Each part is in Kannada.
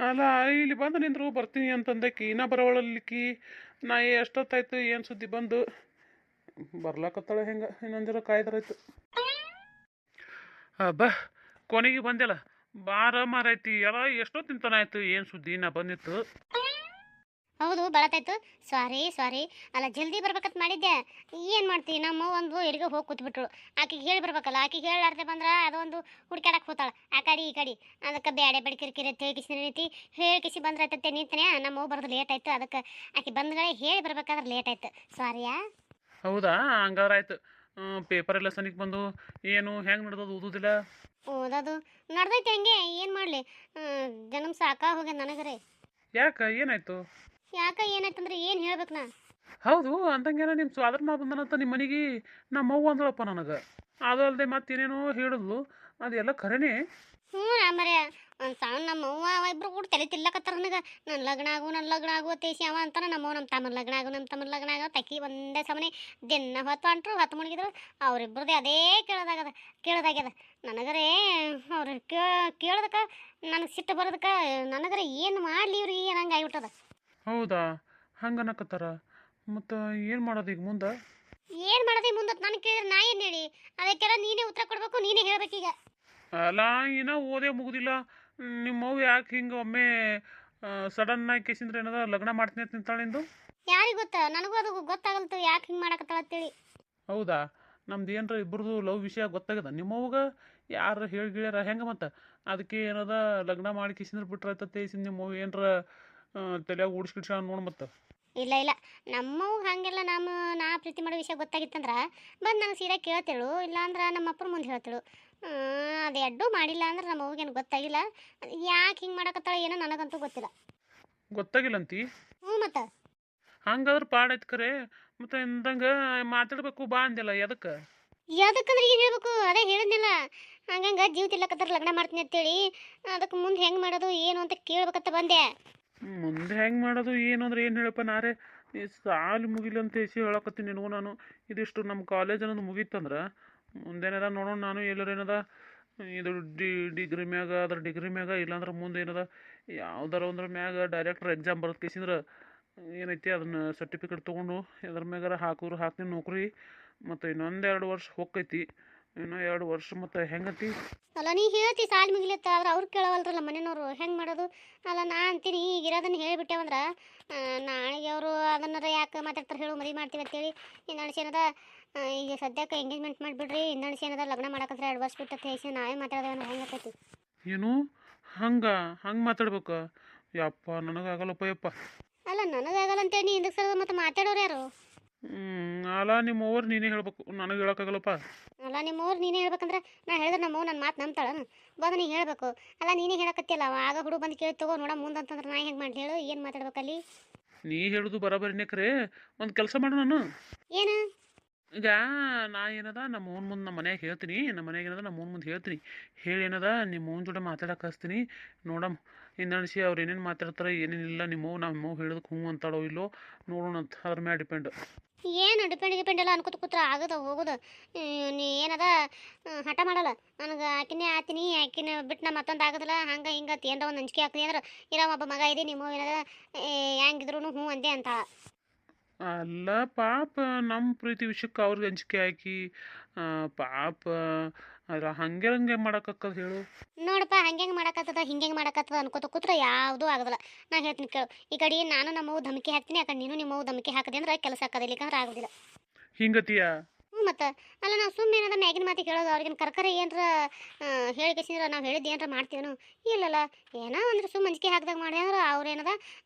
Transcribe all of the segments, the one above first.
ಅಲ್ಲ, ಇಲ್ಲಿ ಬಂದು ನಿಂದ್ರು ಬರ್ತೀನಿ ಅಂತಂದಕಿ ಇನ್ನ ಬರೋವಳಲ್ಲಿಕ್ಕಿ. ನಾ ಎಷ್ಟೊತ್ತಾಯ್ತು ಏನು ಸುದ್ದಿ ಬಂದು ಬರ್ಲಾಕತ್ತಾಳೆ ಹೆಂಗೆ ಇನ್ನೊಂದು ಜರ ಕಾಯ್ದಾರಾಯ್ತು. ಬಾ, ಕೊನೆಗೆ ಬಂದೆಲ್ಲ. ಬಾರ ಮಾರೈತಿ ಎಲ್ಲ ಎಷ್ಟೊತ್ತಿನ ಆಯ್ತು, ಏನು ಸುದ್ದಿ ನಾ ಬಂದಿತ್ತು. ಹೌದು ಬಳತಾಯ್ತು. ಸಾರಿ ಸಾರಿ. ಅಲ್ಲ ಜಲ್ದಿ ಬರ್ಬೇಕಂತ ಮಾಡಿದ್ದೆ. ಏನು ಮಾಡ್ತೀವಿ, ನಮ್ಮ ಒಂದು ಎಲ್ಲಿಗೆ ಹೋಗಿ ಕೂತ್ಬಿಟ್ರು. ಆಕಿಗೆ ಹೇಳಿ ಬರ್ಬೇಕಲ್ಲ, ಆಕಿಗೆ ಹೇಳಾರ್ದೆ ಬಂದ್ರೆ ಅದೊಂದು ಹುಡ್ಕಾಡಕ್ಕೆ ಹೋತಾಳ ಆ ಕಡೆ ಈ ಕಡೆ. ಅದಕ್ಕೆ ಬೇಡ ಬೇಡ ಕಿರಿಕಿರಿ ಅಂತ ಹೇಳಿ ರೀತಿ ಹೇಳಿಕಿಸಿ ಬಂದ್ರೆ ಆಯ್ತತ್ತೆ ನಿಂತನೆ. ನಮ್ಮ ಬರೋದು ಲೇಟ್ ಆಯ್ತು, ಅದಕ್ಕೆ ಆಕೆ ಬಂದ್ಗಳೇ ಹೇಳಿ ಬರ್ಬೇಕಾದ್ರೆ ಲೇಟ್ ಆಯ್ತು. ಸಾರಿಯಾ. ಹೌದಾ, ಹಂಗಾರಾಯ್ತು. ಪೇಪರ್ ಎಲ್ಲ ಸನಿಕ್ ಬಂದು ಏನು ಹೆಂಗೆ ನಡೆದದು ಓದುದಿಲ್ಲ? ಓದೋದು ನಡ್ದೈತೆ ಹಂಗೆ. ಏನು ಮಾಡಲಿ, ಜನ್ಮ ಸಾಕಾ ಹೋಗ್ಯ ನನಗರೆ. ಯಾಕೆ ಏನಾಯ್ತು? ಯಾಕೆ ಏನಾಯ್ತಂದ್ರೆ ಏನು ಹೇಳ್ಬೇಕು ನಾ. ಹೌದು, ಅಂತಂಗೇನ ನಿಮ್ಮ ಸ್ವಾದ್ರ ಮಾ ಬಂದನಂತ ನಿಮ್ಮ ಮನೆಗೆ ನಮ್ಮ ಅವ್ವ ಅಂದಳಪ್ಪ ನನಗೆ. ಅದು ಅಲ್ಲದೆ ಮತ್ತೇನೇನೋ ಹೇಳಿದ್ಲು, ಅದೆಲ್ಲ ಖರೇನೆ? ಹ್ಞೂ ರಾಮರ್ಯ. ಒಂದು ಸಣ್ಣ ನಮ್ಮ ಅವ್ವ ಇಬ್ರು ಕೂಡ ತಲೆ ತಿಲ್ಲಕತ್ತಾರ ನನಗೆ. ನನ್ನ ಲಗ್ನ ಆಗು ತೇಸಿ ಅವ ಅಂತಾನೆ. ನಮ್ಮ ತಮ್ಮನ ಲಗ್ನ ಆಗು, ನಮ್ಮ ತಮ್ಮನ ಲಗ್ನ ಆಗೋ ತಕ್ಕಿ ಒಂದೇ ಸಮನೆ ದಿನ ಹೊತ್ತು ಅಂಟ್ರು ಹೊತ್ತು ಮುಳುಗಿದ್ರು. ಅವರಿಬ್ಬರದೇ ಅದೇ ಕೇಳೋದಾಗ್ಯದ ನನಗರೇ. ಅವ್ರು ಕೇಳೋದಕ್ಕೆ ನನಗೆ ಸಿಟ್ಟು ಬರೋದಕ್ಕೆ ನನಗರೆ ಏನು ಮಾಡಲಿ ಇವ್ರಿಗೆ ಏನಂಗೆ ಆಗಿಬಿಟ್ಟದ. ಹೌದಾ, ಹಂಗನಕತ್ತಾರ. ಮತ್ತು ಏನು ಮಾಡೋದು ಈಗ ಮುಂದೆ? ಏನು ಮಾಡೋದು ಮುಂದೆ ನನಗೆ ಕೇಳಿದ್ರೆ ನಾ ಏನು ಹೇಳಿ? ಅದಕ್ಕೆಲ್ಲ ನೀನೇ ಉತ್ತರ ಕೊಡಬೇಕು, ನೀನೇ ಹೇಳಬೇಕೀಗ. ಅಲ್ಲ, ಏನೋ ಓದೇ ಮುಗುದಿಲ್ಲ. ನಿಮ್ಮವ್ವ ಯಾಕೆ ಹಿಂಗೆ ಒಮ್ಮೆ ಸಡನ್ನಾಗಿ ಕೇಸಿಂದ್ರೆ ಏನದ ಲಗ್ನ ಮಾಡ್ತೀನಿ ಅಂತ ನಿಂತಾಳೆ ನಿಂದು? ಯಾರಿಗೆ ಗೊತ್ತಾ? ನನಗೂ ಅದು ಗೊತ್ತಾಗಲ್ತು ಯಾಕೆ ಹಿಂಗೆ ಮಾಡಕತ್ತಾಳ ಅಂತೇಳಿ. ಹೌದಾ, ನಮ್ದು ಏನರ ಇಬ್ಬರದು ಲವ್ ವಿಷಯ ಗೊತ್ತಾಗದ ನಿಮ್ಮವ್ಗ? ಯಾರು ಹೇಳಿ ಗಿಳ್ಯಾರ ಹೆಂಗೆ ಮತ್ತೆ? ಅದಕ್ಕೆ ಏನದ ಲಗ್ನ ಮಾಡಿ ಕಿಸಿಂದ್ರೆ ಬಿಟ್ರಾಯ್ತತ್ತೆ ನಿಮ್ಮವ್ವ ಏನರ ತಲೆಯಾಗ ಓಡಿಸ್ಕಿಡ್ಸ ನೋಡಿ ಮತ್ತೆ. ಇಲ್ಲ ಇಲ್ಲ, ನಮ್ಮವು ಹಾಗೆಲ್ಲ ನಾ ಪ್ರೀತಿ ಮಾಡೋ ವಿಷಯ ಗೊತ್ತಾಗಿತ್ತಂದ್ರೆ ಬಂದು ನಂಗೆ ಸೀದಾ ಕೇಳ್ತೇಳು, ಇಲ್ಲಾಂದ್ರೆ ನಮ್ಮ ಅಪ್ಪನ ಮುಂದೆ ಹೇಳ್ತೇಳು. ಅದು ಎಡ್ಡು ಮಾಡಿಲ್ಲ ಅಂದ್ರೆ ನಮ್ಮ ಅವ್ಗೇನು ಗೊತ್ತಾಗಿಲ್ಲ. ಯಾಕೆ ಹಿಂಗೆ ಮಾಡಕತ್ತಾಳ ಏನೋ ನನಗಂತೂ ಗೊತ್ತಿಲ್ಲ. ಗೊತ್ತಾಗಿಲ್ಲಂತಿ? ಹ್ಞೂ ಮತ್ತೆ. ಹಂಗಾದ್ರೆ ಪಾಡೈತ್ ಕರೆ. ಮತ್ತೆ ಇಂದಂಗೆ ಮಾತಾಡ್ಬೇಕು ಬಾ ಅಂದಿಲ್ಲ, ಎದಕ್ಕೆ? ಯಾವ್ದಕ್ಕಂದ್ರೆ ಏನು ಹೇಳ್ಬೇಕು, ಅದೇ ಹೇಳಿದ್ನಲ್ಲ. ಹಂಗಂಗೆ ಜೀವ ತಿಲ್ಲಕತ್ತಾರ ಲಗ್ನ ಮಾಡ್ತೀನಿ ಅಂತೇಳಿ. ಅದಕ್ಕೆ ಮುಂದೆ ಹೆಂಗೆ ಮಾಡೋದು ಏನು ಅಂತ ಕೇಳ್ಬೇಕಂತ ಬಂದೆ. ಮುಂದೆ ಹೆಂಗೆ ಮಾಡೋದು ಏನು ಅಂದ್ರೆ ಏನು ಹೇಳಪ್ಪ ನಾರೇ. ಈ ಸಾಲು ಮುಗಿಲಿ ಅಂತ ಹೇಸಿ ಹೇಳಕತ್ತೀನಿ ನಿನಗೂ ನಾನು. ಇದಿಷ್ಟು ನಮ್ಮ ಕಾಲೇಜ್ ಅನ್ನೋದು ಮುಗೀತಂದ್ರೆ ಮುಂದೇನದ ನೋಡೋಣ. ನಾನು ಎಲ್ಲರ ಏನದ ಇದು ಡಿಗ್ರಿ ಮ್ಯಾಗ ಅದ್ರ ಡಿಗ್ರಿ ಮ್ಯಾಗ, ಇಲ್ಲಾಂದ್ರೆ ಮುಂದೆ ಏನದ ಯಾವ್ದಾರ ಒಂದ್ರ ಮ್ಯಾಗ ಡೈರೆಕ್ಟ್ರ್ ಎಕ್ಸಾಮ್ ಬರೋದು ಕೇಸಿಂದ್ರೆ ಏನೈತಿ ಅದನ್ನು ಸರ್ಟಿಫಿಕೇಟ್ ತೊಗೊಂಡು ಎದ್ರ ಮ್ಯಾಗಾರ ಹಾಕ್ತೀನಿ ನೌಕರಿ. ಮತ್ತು ಇನ್ನೊಂದು 2 ವರ್ಷ ಹೋಗ್ತೈತಿ. ಇನ್ನೂ 2 ವರ್ಷ ಮತ್ತು ಹೆಂಗತಿ? ಅಲ್ಲ ನೀ ಹೇಳ್ತಿ ಸಾಲ ಮುಗಿಲತ್ತ, ಆದ್ರೆ ಅವ್ರು ಕೇಳವಲ್ರಲ್ಲ ಮನೆಯವರು. ಹೆಂಗೆ ಮಾಡೋದು? ಅಲ್ಲ ನಾ ಅಂತೀನಿ ಈಗ ಇರೋದನ್ನ ಹೇಳಿಬಿಟ್ಟೆವಂದ್ರೆ ನಾಳೆಗೆ ಅವರು ಅದನ್ನಾರ ಯಾಕೆ ಮಾತಾಡ್ತಾರೆ ಹೇಳು, ಮದುವೆ ಮಾಡ್ತೀವಿ ಅಂತೇಳಿ. ಇನ್ನೊಂದು ಏನದ ಈಗ ಸದ್ಯಕ್ಕೆ ಎಂಗೇಜ್ಮೆಂಟ್ ಮಾಡಿಬಿಡ್ರಿ, ಇನ್ನೊಂದು ಏನದ ಲಗ್ನ ಮಾಡಕಂದ್ರೆ 2 ವರ್ಷ ಬಿಟ್ಟು ಹೇಸಿ ನಾವೇ ಮಾತಾಡೋದೇನೋ ಹೆಂಗೆ ಆಗ್ತೈತಿ? ಏನು ಹಂಗೆ ಮಾತಾಡ್ಬೇಕು? ಯಪ್ಪ, ನನಗಾಗಲ್ಲಪ್ಪ ಯಪ್ಪ. ಅಲ್ಲ ನನಗಾಗಲ್ಲ ಅಂತೇಳಿ ನೀ ಹಿಂದಕ್ಕೆ ಸರದ ಮತ್ತೆ ಮಾತಾಡೋರು ಯಾರು? ಅಲ್ಲ ನಿಮ್ಮ ಓವರ್ ನೀನೇ ಹೇಳ್ಬೇಕು, ನನಗೆ ಹೇಳೋಕ್ಕಾಗಲ್ಲಪ್ಪ. ಅಲ್ಲ ನಿಮ್ಮ ಊರು ನೀನೇ ಹೇಳ್ಬೇಕಂದ್ರೆ ನಾ ಹೇಳಿದ್ರೆ ನಮ್ಮ ನನ್ನ ಮಾತು ನಂಬ್ತಾಳ ಬಂದು ನೀ ಹೇಳಬೇಕು. ಅಲ್ಲ ನೀನೇ ಹೇಳಕತ್ತಿಲ್ಲ, ಆಗ ಹುಡುಗ ಬಂದು ಕೇಳಿ ತಗೋ ನೋಡ ಮುಂದೆ ಅಂತಂದ್ರೆ ನಾ ಹೆಂಗೆ ಮಾಡಿ ಹೇಳು, ಏನು ಮಾತಾಡ್ಬೇಕಲ್ಲಿ? ನೀ ಹೇಳುದು ಬರಾಬರಿನೇ ಕರೆ. ಒಂದು ಕೆಲಸ ಮಾಡು, ನಾನು ಏನು? ಈಗ ನಾ ಏನದ ನಮ್ಮ ಓನ್ ಮುಂದೆ ನಮ್ಮ ಮನ್ಯಾಗ ಹೇಳ್ತೀನಿ. ನಮ್ಮ ಮನ್ಯಾಗ ಏನದ ನಮ್ಮ ಓನ್ ಮುಂದೆ ಹೇಳ್ತೀನಿ. ಹೇಳಿ ಏನದ ನಿಮ್ಮ ಓನ್ ಜೋಡಿ ಮಾತಾಡಕ್ಕೆ ಹಚ್ತೀನಿ. ನೋಡಮ್ ಹಿಂದಣಿಸಿ ಅವ್ರು ಏನೇನು ಮಾತಾಡ್ತಾರೆ ಏನೇನಿಲ್ಲ. ನಮ್ಮ ಹೇಳೋದಕ್ಕೆ ಹ್ಞೂ ಅಂತಾಳೋ ಇಲ್ಲೋ ನೋಡೋಣ ಅಂತ, ಅದ್ರ ಮ್ಯಾಲೆ ಡಿಪೆಂಡ್. ಏನು ಡಿಪೆಂಡ್ ಎಲ್ಲ ಅನ್ಕೋತ ಕೂತ್ರ ಆಗೋದು ಹೋಗೋದು. ನೀ ಏನದ ಹಠ ಮಾಡಲ್ಲ. ನನಗೆ ಆಕಿನೇ ಆತೀನಿ, ಆಕಿನ ಬಿಟ್ಟು ನಾ ಮತ್ತೊಂದು ಆಗೋದಿಲ್ಲ ಹಂಗೆ ಹಿಂಗೆ ಏನರ ಒಂದು ಅಂಜಿಕೆ ಹಾಕ್ತೀನಿ ಅಂದ್ರೆ ಇರೋ ಒಬ್ಬ ಮಗ ಇದೆ ನಿಮ್ಮ ಏನದ ಹೆಂಗಿದ್ರು ಹ್ಞೂ ಅಂದೆ ಅಂತ. ಅಲ್ಲ ಪಾಪ, ನಮ್ಮ ಪ್ರೀತಿ ವಿಷಯಕ್ಕೆ ಅವ್ರಿಗೆ ಅಂಜಿಕೆ ಹಾಕಿ ಪಾಪ ಅದ್ರ ಹಂಗೆ ಮಾಡೋಕ್ಕಕ್ಕದ ಹೇಳು. ನೋಡಪ್ಪ ಹಂಗೆ ಮಾಡಕತ್ತದ ಹಿಂಗೆ ಮಾಡಕತ್ತದ ಅನ್ಕೋತ ಕೂತ್ರೆ ಯಾವುದೂ ಆಗೋದಿಲ್ಲ. ನಾ ಹೇಳ್ತೀನಿ ಕೇಳು, ಈ ಕಡೆ ನಾನು ನಮ್ಮವು ಧಮಕಿ ಹಾಕ್ತೀನಿ, ಆ ಕಡೆ ನೀನು ನಿಮ್ಮವು ಧಮಕಿ ಹಾಕದೆ ಅಂದ್ರೆ ಕೆಲಸ ಹಾಕೋದಿಲ್ಲ, ಇಲ್ಲಿಕಂದ್ರೆ ಆಗೋದಿಲ್ಲ. ಹಿಂಗತಿಯ? ಹ್ಞೂ ಮತ್ತೆ. ಅಲ್ಲ ನಾವು ಸುಮ್ಮನೆ ಏನದ ಮ್ಯಾಗಿನ ಮಾತಿ ಕೇಳೋದು, ಅವ್ರಿಗೇನು ಕರ್ಕರೆ ಏನರ ಹೇಳಿಕೆಸಿಂದ್ರೆ ನಾವು ಹೇಳಿದ್ದು ಏನರ ಮಾಡ್ತೀವನು? ಇಲ್ಲಲ್ಲ. ಏನೋ ಅಂದ್ರೆ ಸುಮ್ಮ ಅಂಜಿಕೆ ಹಾಕಿದಾಗ ಮಾಡಿ ಅಂದ್ರೆ ಅವ್ರು ಏನದ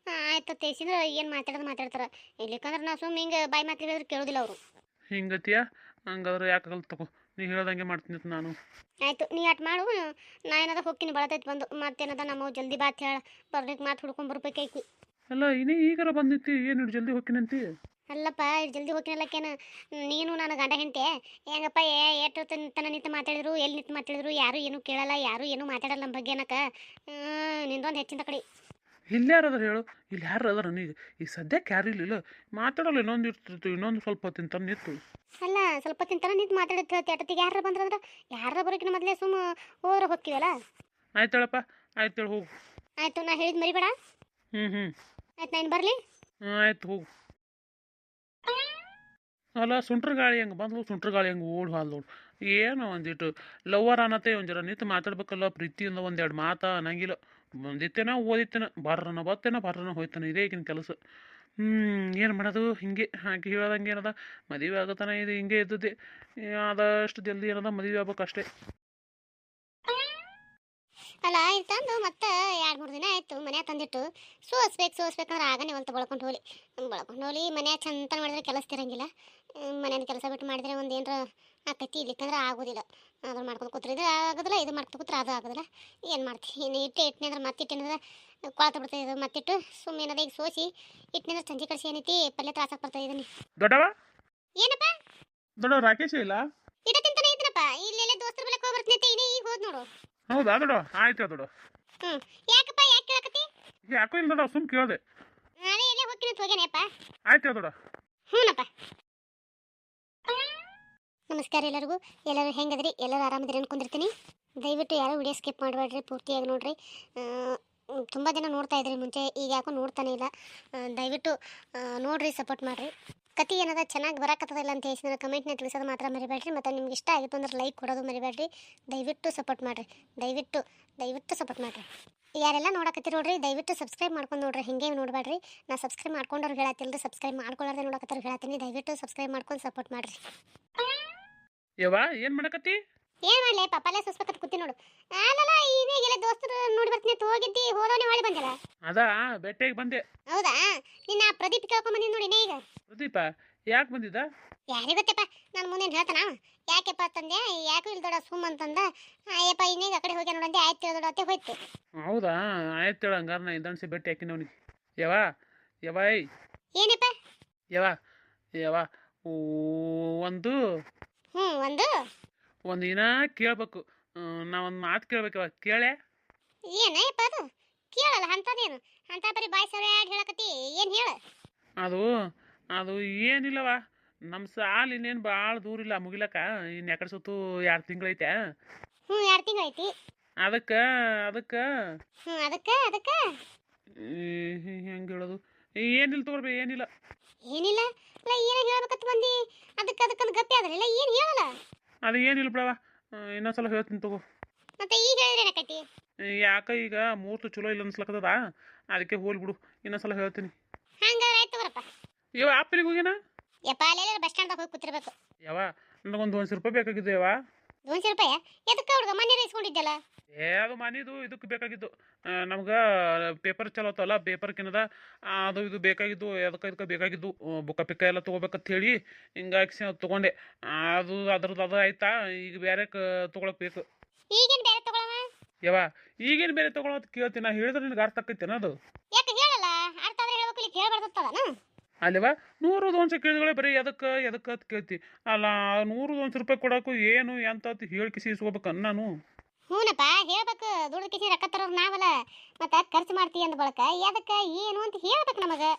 ಆಯ್ತು ತೇಸಿಂದ್ರೆ ಏನು ಮಾತಾಡ್ತಾರೆ. ಇಲ್ಲಿಕಂದ್ರೆ ನಾವು ಸುಮ್ಮನೆ ಹಿಂಗೆ ಬಾಯಿ ಮಾತು ಹೇಳಿದ್ರೆ ಕೇಳೋದಿಲ್ಲ ಅವರು. ಹಿಂಗತಿಯ? ಹಂಗಾದ್ರೆ ಯಾಕಾಗಲ್ಲ ತಗೋ, ನೀ ಹೇಳ್ದಂಗೆ ಮಾಡ್ತೀನಿ ಅಂತ ನಾನು. ಆಯಿತು ನೀ ಅಟ್ ಮಾಡು. ನಾ ಏನದ ಹೋಗ್ತೀನಿ ಬಳತೈತೆ ಬಂದು. ಮತ್ತೇನದ ನಮ್ಮ ಜಲ್ದಿ ಬಾತ್ ಹೇಳ ಬರ್ಲಿಕ್ಕೆ ಮಾತು ಹುಡ್ಕೊಂಡು ಬರ್ಬೇಕೈತಿ. ಅಲ್ಲ ಇನ್ನೇ ಈಗಾರ ಬಂದಿತ್ತು, ಏನು ಜಲ್ದಿ ಹೋಗ್ತೀನಂತಿ? ಅಲ್ಲಪ್ಪ ಜಲ್ದಿ ಹೋಗ್ತೀನಲ್ಲಕ್ಕೇನು ನೀನು ನಾನು ಗಂಡ ಹೆಂಡ್ತೆ ಹೆಂಗಪ್ಪ ಎಷ್ಟು ತನ ನಿಂತು ಮಾತಾಡಿದ್ರು, ಎಲ್ಲಿ ನಿಂತು ಮಾತಾಡಿದ್ರು ಯಾರು ಏನೂ ಕೇಳಲ್ಲ, ಯಾರು ಏನೂ ಮಾತಾಡಲ್ಲ ನಮ್ಮ ಬಗ್ಗೆ ಏನಕ್ಕ. ನಿಂದೊಂದು ಹೆಚ್ಚಿನ ಕಡೆ. ಇಲ್ಲಿ ಯಾರು ಅದಾರ ಹೇಳು? ಇಲ್ಲಿ ಯಾರು ಅದಾರ ಈಗ? ಈಗ ಸದ್ಯಕ್ಕೆ ಯಾರು ಇಲ್ಲ. ಮಾತಾಡಲ್ಲ, ಇನ್ನೊಂದು ಇರ್ತಿತ್ತು, ಇನ್ನೊಂದು ಸ್ವಲ್ಪ ತಿಂತಾನೆ ನಿಂತು. ಅಲ್ಲ ಸ್ವಲ್ಪ ತಿಂತಾನ ನಿಂತು ಮಾತಾಡಿತ್ತು ಎಟ್ಟತ್ತಿಗೆ ಯಾರ ಬಂದ್ರಂದ್ರೆ ಯಾರ ಬರೋಕಿನ ಮೊದಲೇ ಸುಮ್ಮ ಹೋದ್ರೆ ಹೋಗ್ತೀವಲ್ಲ. ಆಯ್ತಾಳಪ್ಪ, ಆಯ್ತೇಳಿ ಹೋಗು. ಆಯ್ತು, ನಾ ಹೇಳಿದ್ ಮರಿಬೇಡ. ಹ್ಞೂ ಹ್ಞೂ ಆಯ್ತು, ನಾನು ಬರಲಿ. ಆಯ್ತು ಹೋಗು. ಅಲ್ಲ ಸುಂಟ್ರ ಗಾಳಿ ಹೆಂಗೆ ಬಂದ್ಲು, ಸುಂಟ್ರ ಗಾಳಿ ಹೆಂಗೆ ಓಡ್ ಹಾಲ್ ನೋಡು. ಏನೋ ಒಂದಿಟ್ಟು ಲವ್ವರ್ ಅನ್ನತ್ತೆ ಒಂದು ಜರ ನಿಂತು ಮಾತಾಡ್ಬೇಕಲ್ಲ ಪ್ರೀತಿಯಿಂದ ಒಂದೆರಡು ಮಾತಾ ಅನ್ನಂಗಿಲ್ಲ. ಬಂದಿತ್ತೇನ ಓದಿತ್ತೇನ ಬರ್ರನ ಬತ್ತೇನ ಬರ್ರನ ಹೋಯ್ತಾನ, ಇದೇ ಈಗಿನ ಕೆಲಸ. ಏನು ಮಾಡೋದು ಹಿಂಗೆ ಹಾಕಿ ಹೇಳೋದಂಗೆ ಏನದ, ಮದುವೆ ಆಗತನ ಇದು ಹಿಂಗೆ ಇದ್ದದ್ದೆ. ಆದಷ್ಟು ಜಲ್ದಿ ಏನದ ಮದುವೆ ಆಗ್ಬೇಕಷ್ಟೇ. ಅಲ್ಲ ಇದು ತಂದು ಮತ್ತೆ 2-3 ದಿನ ಆಯ್ತು ಮನ್ಯಾಗ ತಂದಿಟ್ಟು ಸೋಸ್ಬೇಕಂದ್ರೆ ಆಗನೇ ಒಂದು ಬಳಕೊಂಡು ಹೋಲಿ ಮನ್ಯಾಗ ಚಂತನ ಮಾಡಿದ್ರೆ ಕೆಲಸ ತಿರಂಗಿಲ್ಲ. ಮನೇನ ಕೆಲಸ ಬಿಟ್ಟು ಮಾಡಿದ್ರೆ ಒಂದು ಏನರ ಆಕೈತಿ, ಇಲ್ಲಿಕ್ಕಂದ್ರೆ ಆಗೋದಿಲ್ಲ. ಅದ್ರ ಮಾಡ್ಕೊಂಡು ಕೂತ್ರೆ ಇದು ಆಗೋದಿಲ್ಲ, ಇದು ಮಾಡ್ಕೊಂಡು ಕೂತ್ರೆ ಅದು ಆಗೋದಿಲ್ಲ. ಏನು ಮಾಡ್ತೀನಿ, ಇನ್ನು ಇಟ್ಟೆ ಮತ್ತೆ ಇಟ್ಟೇನಂದ್ರೆ ಕೊಳತ ಬಿಡ್ತದೆ. ಇದು ಮತ್ತಿಟ್ಟು ಸುಮ್ಮನೆ ಈಗ ಸೋಸಿ ಇಟ್ಟಿನಂದ್ರೆ ಸಂಜೆ ಕಳಿಸಿ ಏನೈತಿ ಪಲ್ಯ ತ್ರಾಸಕ್ಕೆ ಬರ್ತದೆ. ಇದನ್ನ ದೊಡ್ಡವ ಏನಪ್ಪ ದೊಡ್ಡವ ರಾಕೇಶ ಇಲ್ಲ? ಇಟ ತಿಂತಾನೆ ಇದ್ದೀನಪ್ಪ. ಇಲ್ಲೆಲ್ಲ ದೋಸ್ತರ ಬಲಕ್ಕೆ ಹೋಗಿ ಬರ್ತೀನಿ, ಈಗ ಹೋದ್ ನೋಡು. ಹೌದಾ ದೊಡ್ಡವ? ಆಯ್ತು ದೊಡ್ಡವ. ಯಾಕಪ್ಪ ಯಾಕೆ ಕೇಳಕತ್ತಿ? ಯಾಕೋ ಇಲ್ಲ ದೊಡ್ಡವ, ಸುಮ್ ಕೇಳಿದೆ. ನಾನೇ ಎಲ್ಲೇ ಹೋಗ್ತೀನಿ ಹೋಗ್ಯಾನೆಪ್ಪ. ಆಯ್ತು ದೊಡ್ಡವ. ಹ್ಞೂನಪ್ಪ. ನಮಸ್ಕಾರ ಎಲ್ಲರಿಗೂ. ಎಲ್ಲರೂ ಹೆಂಗದ್ರಿ? ಎಲ್ಲರೂ ಆರಾಮದಿರಿ ಅನ್ಕೊಂಡಿರ್ತೀನಿ. ದಯವಿಟ್ಟು ಯಾರು ವಿಡಿಯೋ ಸ್ಕಿಪ್ ಮಾಡಬೇಡ್ರಿ, ಪೂರ್ತಿಯಾಗಿ ನೋಡ್ರಿ. ತುಂಬ ಜನ ನೋಡ್ತಾ ಇದ್ರಿ ಮುಂಚೆ, ಈಗ ಯಾಕೋ ನೋಡ್ತಾನೆ ಇಲ್ಲ. ದಯವಿಟ್ಟು ನೋಡ್ರಿ, ಸಪೋರ್ಟ್ ಮಾಡಿರಿ. ಕತೆ ಏನದ ಚೆನ್ನಾಗಿ ಬರಕತ್ತದಿಲ್ಲ ಅಂತ ಹೇಳಿದ್ರೆ ಕಮೆಂಟ್ನ ತಿಳಿಸೋದು ಮಾತ್ರ ಮರಿಬೇಡ್ರಿ. ಮತ್ತು ನಿಮ್ಗೆ ಇಷ್ಟ ಆಗಿತ್ತು ಅಂದ್ರೆ ಲೈಕ್ ಕೊಡೋದು ಮರಿಬೇಡ್ರಿ. ದಯವಿಟ್ಟು ಸಪೋರ್ಟ್ ಮಾಡಿರಿ, ದಯವಿಟ್ಟು ಸಪೋರ್ಟ್ ಮಾಡಿರಿ. ಯಾರೆಲ್ಲ ನೋಡಕತ್ತೀರಿ ನೋಡ್ರಿ, ದಯವಿಟ್ಟು ಸಬ್ಸ್ಕ್ರೈಬ್ ಮಾಡ್ಕೊಂಡು ನೋಡ್ರಿ, ಹಿಂಗೆ ನೋಡಬೇಡ್ರಿ. ನಾ ಸಬ್ಸ್ಕ್ರೈಬ್ ಮಾಡ್ಕೊಂಡವ್ರು ಹೇಳತ್ತಿಲ್ರಿ, ಸಬ್ಸ್ಕ್ರೈಬ್ ಮಾಡ್ಕೊಳ್ಳೋದೇ ನೋಡಕತ್ತವ್ರು ಹೇಳತ್ತೀನಿ. ದಯವಿಟ್ಟು ಸಬ್ಸ್ಕ್ರೈಬ್ ಮಾಡ್ಕೊಂಡು ಸಪೋರ್ಟ್ ಮಾಡಿರಿ. ಯವ್ವ ಏನು ಮಾಡಕತ್ತಿ? ಏನ್ ಮಾಡ್ಲಿ ಪಪ್ಪಾಲೆ ಸುಸ್ಬೇಕತ್ ಕೂತಿ ನೋಡು. ಅಲ್ಲಲ್ಲ ಈಗೇಗೆಲ್ಲ ದೋಸ್ತರು ನೋಡಿ ಬರ್ತೀನಿ ಅಂತ ಹೋಗಿದ್ದಿ, ಹೋದವನೇ ಹೊಳಿ ಬಂದಿಲ್ಲ. ಅದಾ ಬೆಟ್ಟೆಗೆ ಬಂದೆ. ಹೌದಾ? ನಿನ್ನ ಪ್ರದೀಪ್ ಕೇಳ್ಕೊಂಡ್ ಬಂದಿನಿ ನೋಡಿ ಈಗ. ಪ್ರದೀಪ ಯಾಕೆ ಬಂದಿದ್ದ? ಯಾರಿಗೆ ಗೊತ್ತಪ್ಪ, ನಾನು ಮುಂದೆ ಹೇಳ್ತಾನ. ಯಾಕೆಪ್ಪ ತಂದೆ, ಯಾಕೆ ಇಲ್ಲಿ ದೊಡ್ಡ ಸುಮ್ಮ ಅಂತಂದ. ಅಯ್ಯಪ್ಪ ಇನ್ನೀಗ ಆ ಕಡೆ ಹೋಗ್ಯ ನೋಡಂದೆ. ಆಯ್ತು ದೊಡ್ಡ ಅತ್ತೆ ಹೋಯ್ತು. ಹೌದಾ? ಆಯ್ತು ಹೇಳ, ಹಂಗಾರ ನಾ ಇಂದಣಿಸಿ ಬೆಟ್ಟಿ ಹಾಕಿನ ಅವನಿಗೆ. ಯವ್ವ ಯವ್ವ ಏಯ್ ಏನಪ್ಪ? ಯವ್ವ ಯವ್ವ ಒಂದು ಒಂದು ದಿನ ಕೇಳ್ಬೇಕು. ನಾ ಒಂದು ಮಾತು ಕೇಳ್ಬೇಕವ, ಕೇಳೆ? ಏನಪ್ಪ ಅದು? ಕೇಳಲ್ಲ ಅಂತದೇನು ಅಂತ ಬರೀ ಬಾಯ್ ಸರಿ ಹೇಳಕತ್ತಿ. ಏನು ಹೇಳ? ಅದು ಏನಿಲ್ಲವ, ನಮ್ಮ ಸಾಲ ಇನ್ನೇನು ಭಾಳ ದೂರ ಇಲ್ಲ ಮುಗಿಲಕ್ಕ. ಇನ್ನು ಯಾಕಡೆ ಸುತ್ತು 2 ತಿಂಗಳೈತೆ. 2 ತಿಂಗಳು ಐತಿ. ಅದಕ್ಕೆ ಅದಕ್ಕೆ ಹೆಂಗೆ ಹೇಳೋದು, ಏನಿಲ್ಲ ತಗೊಳ್ಬೇ, ಏನಿಲ್ಲ. ಏನಿಲ್ಲ ಅಲ್ಲ, ಏನೋ ಹೇಳ್ಬೇಕಂತ ಬಂದಿ. ಅದಕ್ಕಂದು ಗಪ್ಪಿ ಆದ್ರಲ್ಲ, ಏನು ಹೇಳಲ್ಲ. ಅದು ಏನಿಲ್ಲ ಬಿಡವ, ಇನ್ನೊಂದ್ಸಲ ಹೇಳ್ತೀನಿ ತಗೋ. ಮತ್ತೆ ಈಗ ಹೇಳಿದ್ರೆ ಏನಕ್ಕೈತಿ? ಯಾಕ ಈಗ ಮೂರ್ತು ಚಲೋ ಇಲ್ಲ ಅನ್ಸ್ಲಕ್ಕದ, ಅದಕ್ಕೆ ಹೋಲ್ ಬಿಡು, ಇನ್ನೊಂದ್ಸಲ ಹೇಳ್ತೀನಿ. ಹಂಗಾರೆ ಆಯ್ತು ಬರಪ್ಪ. ಯವ್ವ ಆಪಲಿಗೆ ಹೋಗ್ಯಾನ? ಯಪ್ಪ ಅಲ್ಲೆಲ್ಲ ಬಸ್ ಸ್ಟ್ಯಾಂಡ್ದಾಗ ಹೋಗಿ ಕೂತಿರ್ಬೇಕು. ಯವ್ವ ನನಗೊಂದು 100 ರೂಪಾಯಿ ಬೇಕಾಗಿದ್ದು ಯವ್ವ. 200 ರೂಪಾಯಿ? ಎದಕ್ಕೆ ಹುಡುಗ ಮನೆ ಇಸ್ಕೊಂಡಿದ್ದಲ್ಲ? ಅದು ಮನಿದು ಇದಕ್ಕೆ ಬೇಕಾಗಿದ್ದು. ನಮ್ಗೆ ಪೇಪರ್ ಚಲೋತ್ತಲ್ಲ, ಪೇಪರ್ಕಿನದ ಅದು ಇದು ಬೇಕಾಗಿದ್ದು. ಇದಕ್ಕೆ ಬೇಕಾಗಿದ್ದು ಬುಕ್ಕ ಪಿಕ್ಕ ಎಲ್ಲ ತೊಗೋಬೇಕಂತ ಹೇಳಿ ಹಿಂಗಾಗಿ ತೊಗೊಂಡೆ. ಅದ್ರದ್ದು ಅದು ಆಯ್ತಾ, ಈಗ ಬೇರೆ ತೊಗೊಳಕ್ ಬೇಕು. ಈಗೇನು ಬೇರೆ ತಗೊಳ್ಳೋಣ? ಯವ್ವ ಈಗೇನು ಬೇರೆ ತೊಗೊಳೋ ಅಂತ ಕೇಳ್ತೀನಿ. ನಾ ಹೇಳಿದ್ರೆ ನಿನಗೆ ಅರ್ಥ ಆಕೈತೇನ ಅದು? ಯಾಕೆ ಹೇಳಲ್ಲ? ಅರ್ಥ ಆದ್ರೆ ಹೇಳ್ಬೇಕು, ಇಲ್ಲಿ ಕೇಳಬಾರ್ದತ್ತದನ? ಅಲ್ಲವ 100 200 ಕೇಳಿದ್ರೆ ಬರೀ ಎದಕ್ಕೆ ಅಂತ ಕೇಳ್ತಿ. ಅಲ್ಲ 100 200 ರೂಪಾಯಿ ಕೊಡೋಕು ಏನು ಎಂತ ಹೇಳಿಕೆ ಇಸ್ಕೋಬೇಕನ್ನ ನಾನು? ಹ್ಞೂನಪ್ಪ, ಹೇಳ್ಬೇಕು. ದುಡ್ಡು ಕಿಸಿ ರೊಕ್ಕ ತರೋರು ನಾವಲ್ಲ, ಮತ್ತೆ ಖರ್ಚು ಮಾಡ್ತೀವಿ ಅಂದ ಬಳಕ ಎದಕ್ಕೆ ಏನು ಅಂತ ಹೇಳ್ಬೇಕು ನಮಗೆ.